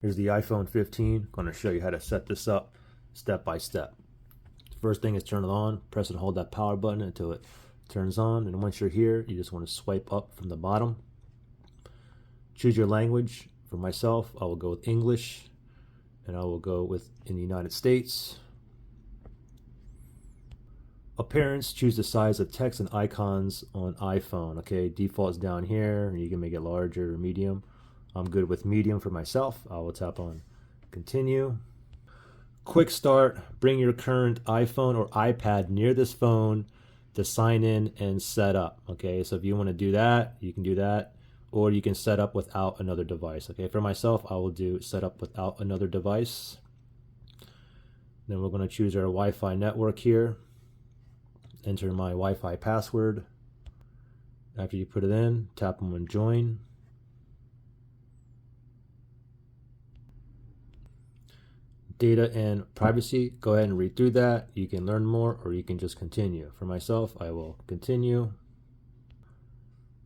Here's the iPhone 15. I'm going to show you how to set this up step by step. First thing is turn it on. Press and hold that power button until it turns on. And once you're here, you just want to swipe up from the bottom. Choose your language. For myself, I will go with English, and I will go with in the United States. Appearance, choose the size of text and icons on iPhone. Okay, default is down here. You can make it larger or medium. I'm good with medium for myself. I will tap on continue. Quick start, bring your current iPhone or iPad near this phone to sign in and set up. Okay, so if you want to do that, you can do that, or you can set up without another device. Okay, for myself, I will do set up without another device. Then we're going to choose our Wi-Fi network here. Enter my Wi-Fi password. After you put it in, tap on join. Data and privacy, go ahead and read through that. You can learn more or you can just continue. For myself, I will continue.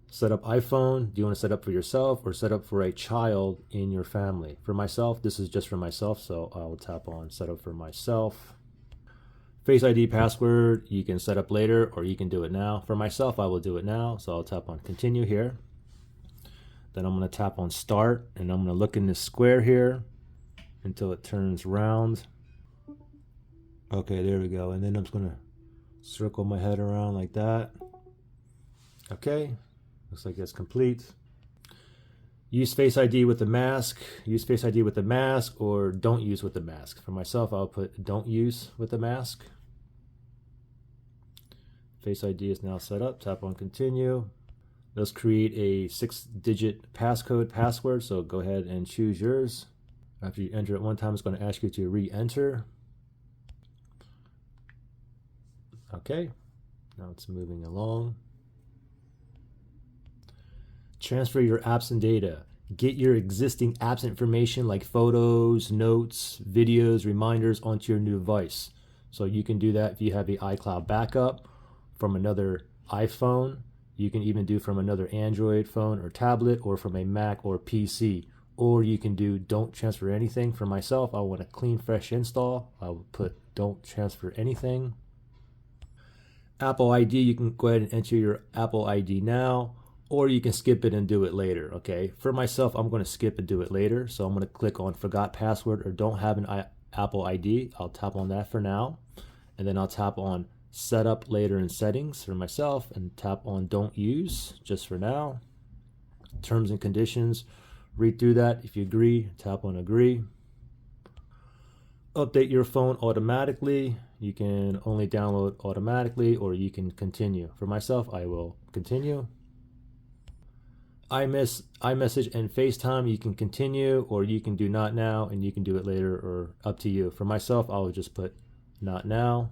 Set up iPhone. Do you want to set up for yourself or set up for a child in your family? For myself, this is just for myself, so I will tap on set up for myself. Face ID password, you can set up later or you can do it now. For myself, I will do it now, so I'll tap on continue here. Then I'm going to tap on start, and I'm going to look in this square here until it turns round. Okay, there we go. And then I'm just going to circle my head around like that. Okay, looks like it's complete. Use Face ID with the mask. Use Face ID with the mask or don't use with the mask. For myself, I'll put don't use with the mask. Face ID is now set up. Tap on continue. Let's create a 6-digit password, so go ahead and choose yours. After you enter it one time, it's going to ask you to re-enter. Okay, now it's moving along. Transfer your apps and data. Get your existing apps information like photos, notes, videos, reminders onto your new device. So you can do that if you have an iCloud backup from another iPhone. You can even do from another Android phone or tablet or from a Mac or PC. Or you can do don't transfer anything. For myself, I want a clean, fresh install. I will put don't transfer anything. Apple ID, you can go ahead and enter your Apple ID now, or you can skip it and do it later. Okay, for myself, I'm going to skip and do it later. So I'm going to click on forgot password or don't have an Apple ID. I'll tap on that for now. And then I'll tap on set up later in settings for myself and tap on don't use just for now. Terms and conditions. Read through that. If you agree, tap on agree. Update your phone automatically. You can only download automatically or you can continue. For myself, I will continue. iMessage and FaceTime, you can continue or you can do not now and you can do it later or up to you. For myself, I will just put not now.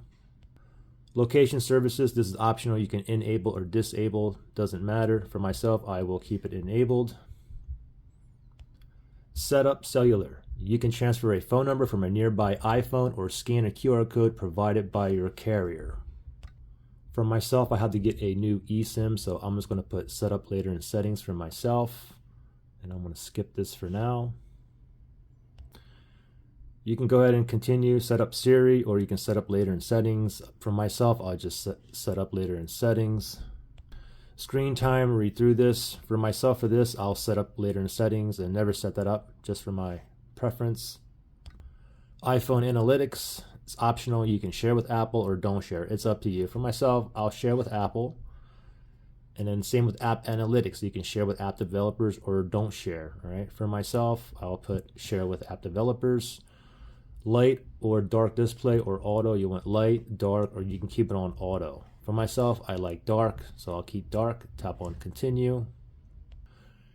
Location services, this is optional. You can enable or disable, doesn't matter. For myself, I will keep it enabled. Set up cellular. You can transfer a phone number from a nearby iPhone or scan a QR code provided by your carrier. For myself, I have to get a new eSIM, so I'm just going to put set up later in settings for myself. And I'm going to skip this for now. You can go ahead and continue, set up Siri, or you can set up later in settings. For myself, I'll just set up later in settings. Screen time, read through this. For myself, for this, I'll set up later in settings and never set that up, just for my preference. iPhone analytics, it's optional. You can share with Apple or don't share. It's up to you. For myself, I'll share with Apple. And then same with app analytics. You can share with app developers or don't share. All right. For myself, I'll put share with app developers. Light or dark display or auto. You want light, dark, or you can keep it on auto. For myself, I like dark, so I'll keep dark. Tap on continue.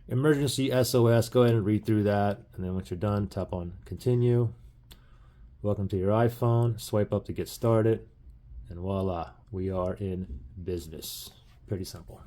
Emergency SOS, go ahead and read through that. And then once you're done, tap on continue. Welcome to your iPhone. Swipe up to get started. And voila, we are in business. Pretty simple.